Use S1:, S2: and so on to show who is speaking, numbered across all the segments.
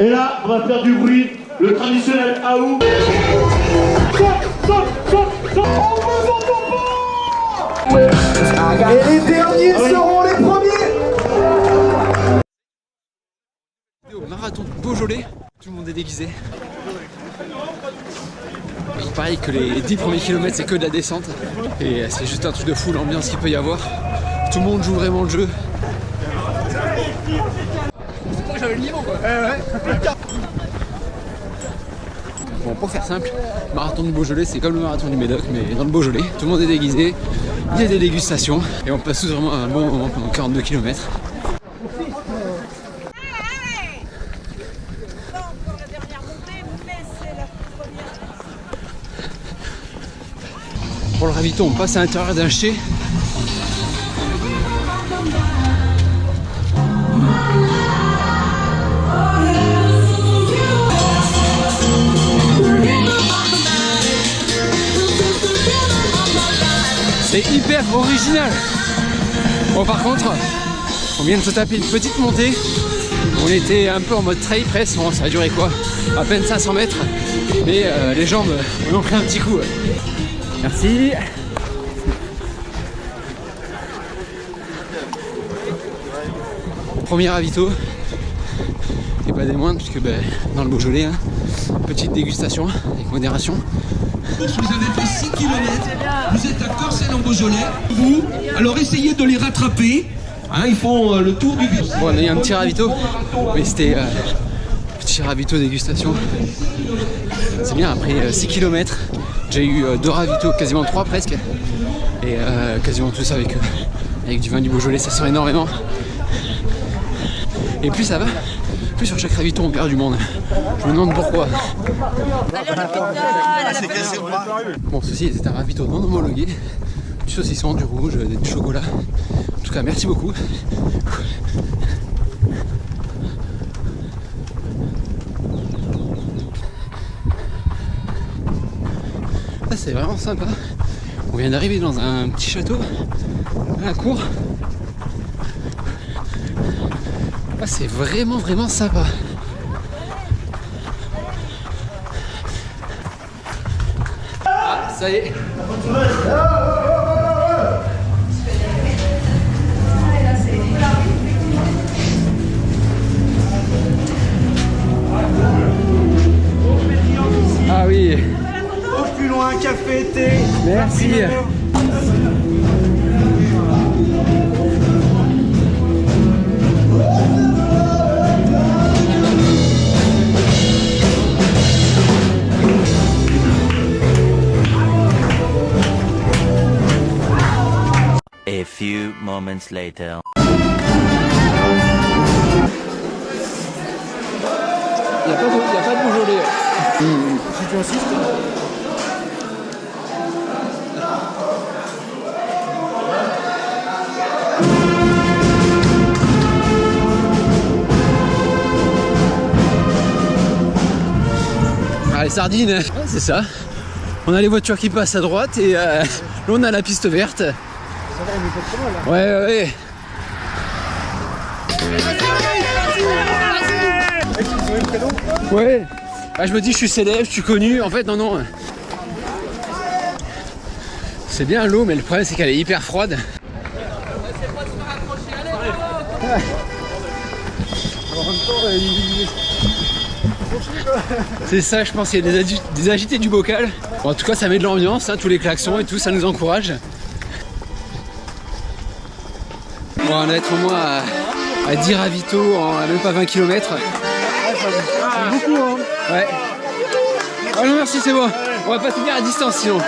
S1: Et là, on va faire du bruit, le traditionnel Aou.
S2: Et les derniers seront les premiers.
S3: Au marathon de Beaujolais, tout le monde est déguisé. Il paraît que les 10 premiers kilomètres c'est que de la descente. Et c'est juste un truc de fou l'ambiance qu'il peut y avoir. Tout le monde joue vraiment le jeu. C'est pour que j'avais le niveau quoi. Bon, pour faire simple, le marathon du Beaujolais c'est comme le marathon du Médoc mais dans le Beaujolais. Tout le monde est déguisé, il y a des dégustations et on passe tous vraiment un bon moment pendant 42 km. Pour le ravito, on passe à l'intérieur d'un chai. C'est hyper original. Bon par contre, on vient de se taper une petite montée. On était un peu en mode trail press. Bon, ça a duré quoi? À peine 500 mètres. Mais les jambes on en pris un petit coup. Merci. Premier ravito. Et pas des moindres puisque dans le Beaujolais, hein, petite dégustation avec modération.
S4: Vous avez fait 6 km, vous êtes à Corcelles en Beaujolais. Vous, alors essayez de les rattraper. Hein, ils font le tour du virus.
S3: Bon, on a eu un petit ravito, mais c'était petit ravito dégustation. C'est bien, après 6 km, j'ai eu 2 ravitaux, quasiment 3 presque. Et quasiment tous avec du vin du Beaujolais, ça sent énormément. Et plus ça va, plus sur chaque ravito on perd du monde. Je me demande pourquoi. Bon, ceci c'est un ravito non homologué. Du saucisson, du rouge, du chocolat. En tout cas, merci beaucoup. Ça c'est vraiment sympa. On vient d'arriver dans un petit château à la cour. Ah, c'est vraiment vraiment sympa. Ah, ça y est. Ah oui.
S2: Au plus loin, café, thé.
S3: Merci.
S5: A few moments later.
S3: Il n'y a pas de Beaujolais.
S2: Si tu insistes.
S3: Ah, les sardines, ouais, c'est ça. On a les voitures qui passent à droite et là on a la piste verte.
S2: Ça va, on est pas trop mal.
S3: Ouais, ouais, ouais. Ouais. Ah, je me dis je suis célèbre, je suis connu. En fait non non. C'est bien l'eau mais le problème c'est qu'elle est hyper froide.
S2: Alors en même temps,
S3: C'est ça, je pense qu'il y a des agités du bocal. Bon, en tout cas ça met de l'ambiance, hein, tous les klaxons et tout, ça nous encourage. Bon, on va être au moins à 10 ravitaux en même pas 20 km.
S2: c'est beaucoup, hein.
S3: Ouais. Ah non merci c'est bon. On va pas tenir à distance sinon.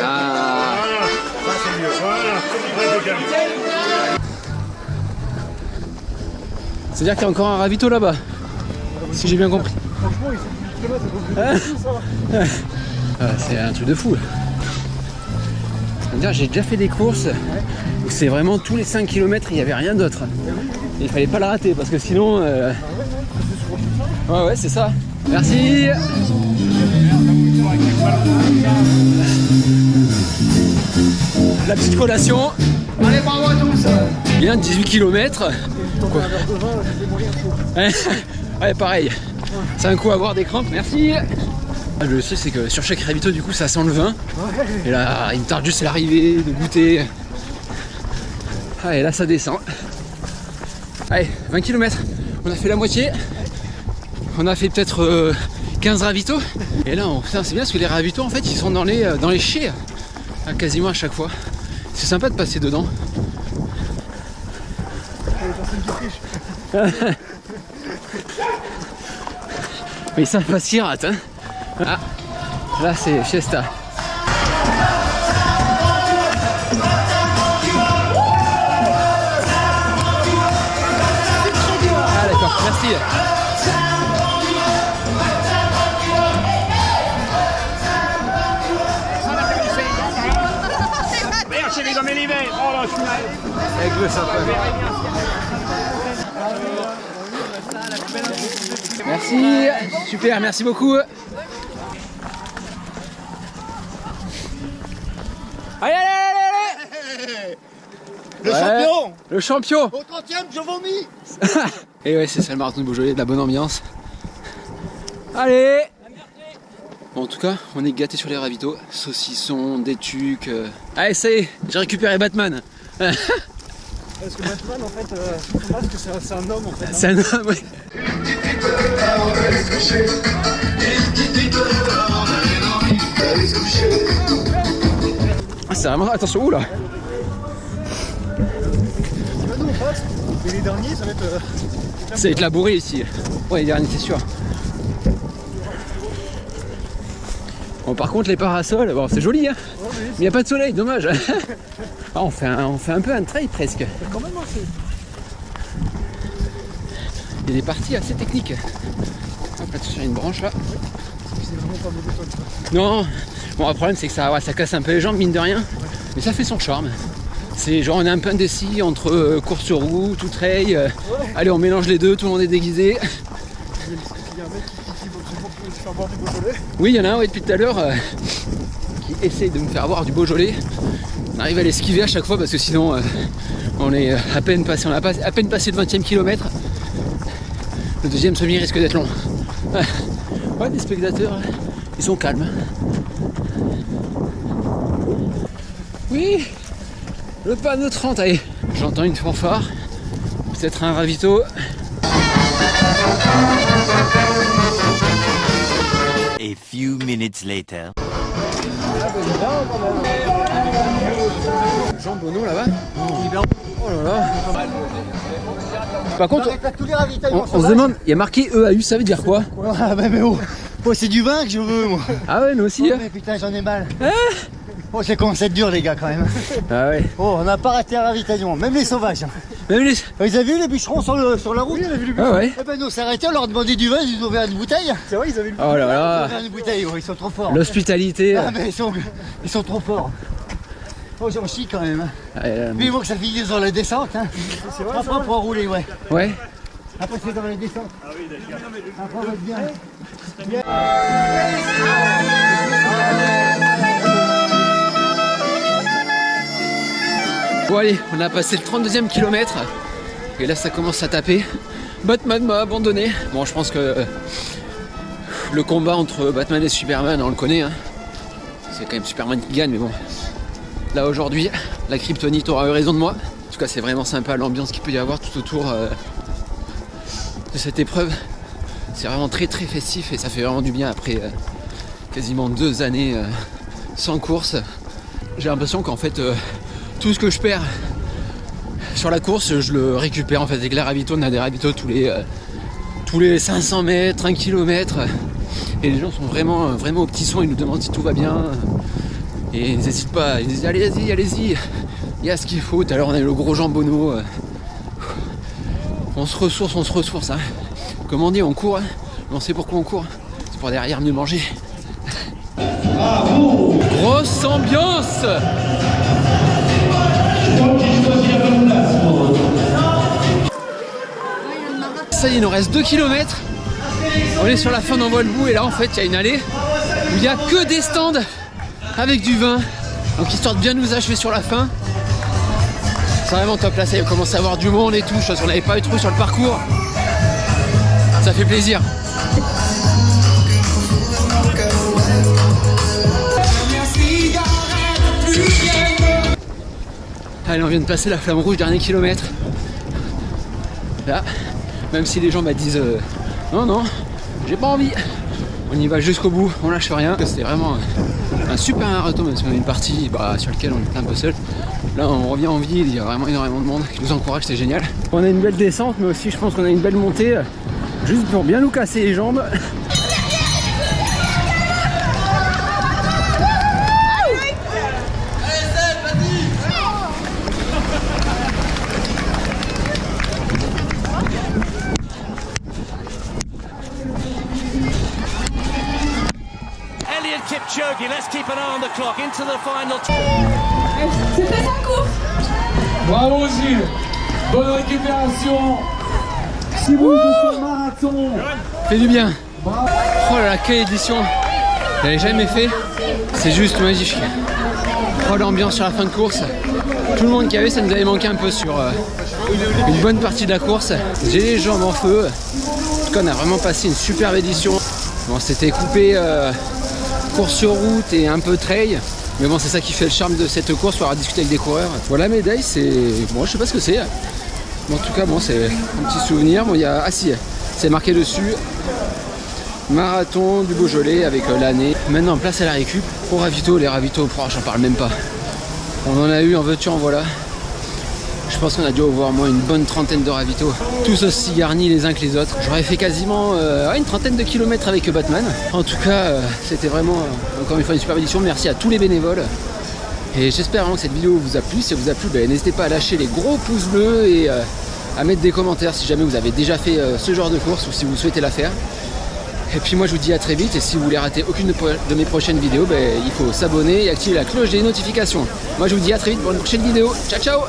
S3: Ah. C'est-à-dire qu'il y a encore un ravito là-bas. Si j'ai bien compris.
S2: Franchement, ils sont plus ça va.
S3: Ah, c'est un truc de fou. C'est-à-dire j'ai déjà fait des courses où c'est vraiment tous les 5 km il n'y avait rien d'autre. Il fallait pas la rater parce que sinon... Ouais ouais c'est ça. Merci. La petite collation. Allez bravo à tous. Bien 18 km. Quoi. Ouais pareil. C'est un coup à boire des crampes, merci. Le aussi c'est que sur chaque ravito du coup ça sent le vin. Et là il me tarde juste à l'arrivée de goûter. Ah, et là ça descend. Allez, 20 km, on a fait la moitié. On a fait peut-être 15 ravitaux. Et là c'est bien parce que les ravitaux en fait ils sont dans les chais quasiment à chaque fois. C'est sympa de passer dedans. Mais ça passe si rate hein. Ah, là c'est Fiesta. Ah d'accord, merci. Avec le sapin. Merci, super, merci beaucoup. Allez, allez, allez, allez.
S2: Le champion.
S3: Le champion.
S2: Au 30e, je vomis.
S3: Et ouais, c'est ça le marathon de Beaujolais, de la bonne ambiance. Allez. Bon, en tout cas, on est gâtés sur les ravitaux. Saucissons, des tucs. Allez, ça y est, j'ai récupéré Batman.
S2: Parce que Batman, en fait, son masque, c'est un homme, en fait.
S3: C'est un homme, oui. Ah, c'est vraiment... Attention, où là?
S2: Nous, on passe. Et les derniers, ça va être...
S3: Ça va être labouré ici. Ouais, les derniers, c'est sûr. Bon, par contre, les parasols, bon, c'est joli, hein.
S2: Ouais, oui,
S3: mais il n'y a pas de soleil, dommage. Ah, on fait un peu un trail presque.
S2: quand même assez.
S3: Il y a des parties assez techniques. Hop là, sur une branche là.
S2: C'est vraiment pas mauvais comme ça.
S3: Non, bon, le problème c'est que ça, ouais, ça casse un peu les jambes, mine de rien. Mais ça fait son charme. C'est genre, on est un peu indécis entre course sur route ou trail. Allez, on mélange les deux, tout le monde est déguisé.
S2: Il y a un mec qui veut absolument se faire boire du Beaujolais.
S3: Oui, il y en a un, ouais, depuis tout à l'heure, qui essaye de me faire boire du Beaujolais. On arrive à l'esquiver à chaque fois parce que sinon on est à peine passé, on a à peine passé le 20e kilomètre. Le deuxième semi risque d'être long. Ouais, des spectateurs, ils sont calmes. Oui, le panneau 30, allez, j'entends une fanfare, peut-être un ravito.
S5: A few minutes later.
S3: Jean Bonneau là-bas. Oh là là. Par contre, on se demande, il y a marqué EAU, ça veut dire quoi?
S2: Ah bah mais oh, c'est du vin que je veux moi.
S3: Ah ouais, nous aussi.
S2: Oh, mais putain, j'en ai mal. Oh, c'est commencé à être dur les gars quand même.
S3: Ah ouais.
S2: Oh, on n'a pas raté un ravitaillement, même les sauvages.
S3: Même les...
S2: Vous avez vu les bûcherons sur la route? Oui, on a vu les bûcherons.
S3: Ah ouais.
S2: Eh ben nous on s'est arrêtés, on leur a demandé du vin, ils nous ont ouvert une bouteille. C'est vrai, ils avaient
S3: Oh là là.
S2: une bouteille, oh, ils sont trop forts.
S3: L'hospitalité.
S2: Ah mais ils sont trop forts. Oh, j'en chie quand même. Mais il faut que ça finisse dans la descente. Hein. C'est vrai, après, pour rouler, ouais.
S3: Ouais.
S2: Après, c'est dans la descente. Ah oui, d'accord. Après, on va être bien.
S3: Bon allez, on a passé le 32e kilomètre. Et là ça commence à taper. Batman m'a abandonné. Bon, je pense que le combat entre Batman et Superman, on le connaît. Hein. C'est quand même Superman qui gagne, mais bon. Là aujourd'hui, la kryptonite aura eu raison de moi. En tout cas, c'est vraiment sympa l'ambiance qu'il peut y avoir tout autour de cette épreuve. C'est vraiment très très festif et ça fait vraiment du bien après quasiment 2 années sans course. J'ai l'impression qu'en fait tout ce que je perds sur la course, je le récupère en fait avec les ravitaux. On a des ravitaux tous les 500 mètres, 1 km. Et les gens sont vraiment au petit son, ils nous demandent si tout va bien. Et ils n'hésitent pas, ils disent allez-y, allez-y, il y a ce qu'il faut. Tout à l'heure on a eu le gros Jean Bonneau. On se ressource. Hein. Comme on dit, on court, hein. On sait pourquoi on court. C'est pour derrière mieux manger. Bravo. Grosse ambiance. Ça y est, il nous reste 2 km. On est sur la fin, on voit le bout. Et là en fait il y a une allée où il n'y a que des stands avec du vin. Donc histoire de bien nous achever sur la fin. C'est vraiment top, là ça y est, on commence à avoir du monde et tout, chose qu'on n'avait pas eu trop sur le parcours. Ça fait plaisir. Allez, on vient de passer la flamme rouge, dernier kilomètre. Là, même si les gens me disent non, non, j'ai pas envie. On y va jusqu'au bout, on lâche rien. C'était vraiment un super marathon, même si on a une partie sur laquelle on était un peu seul. Là, on revient en ville, il y a vraiment énormément de monde qui nous encourage, c'est génial. On a une belle descente, mais aussi je pense qu'on a une belle montée, juste pour bien nous casser les jambes.
S6: Kipchoge, let's keep an eye on the clock into the final.
S7: C'était sa course.
S8: Bravo Gilles, bonne récupération. Si vous faites un marathon,
S3: fait du bien. Oh là là, quelle édition. Je l'avais jamais fait. C'est juste magnifique. Oh, l'ambiance sur la fin de course. Tout le monde qui avait, ça nous avait manqué un peu sur une bonne partie de la course. J'ai les jambes en feu. En tout cas, on a vraiment passé une superbe édition. Bon, c'était coupé course sur route et un peu trail. Mais bon, c'est ça qui fait le charme de cette course, pouvoir discuter avec des coureurs. Bon, la médaille, c'est... Bon, je sais pas ce que c'est. Bon, en tout cas, bon, c'est un petit souvenir. Bon, il y a... Ah si, c'est marqué dessus. Marathon du Beaujolais avec l'année. Maintenant, place à la récup. Pour ravito, les ravitaux, j'en parle même pas. On en a eu en veux-tu, en voilà. Je pense qu'on a dû avoir au moins une bonne trentaine de ravitaux. Tous aussi garnis les uns que les autres. J'aurais fait quasiment une trentaine de kilomètres avec Batman. En tout cas, c'était vraiment, encore une fois, une super édition. Merci à tous les bénévoles. Et j'espère vraiment que cette vidéo vous a plu. Si elle vous a plu, n'hésitez pas à lâcher les gros pouces bleus et à mettre des commentaires si jamais vous avez déjà fait ce genre de course ou si vous souhaitez la faire. Et puis moi je vous dis à très vite, et si vous voulez rater aucune de mes prochaines vidéos, il faut s'abonner et activer la cloche des notifications. Moi je vous dis à très vite pour une prochaine vidéo. Ciao ciao.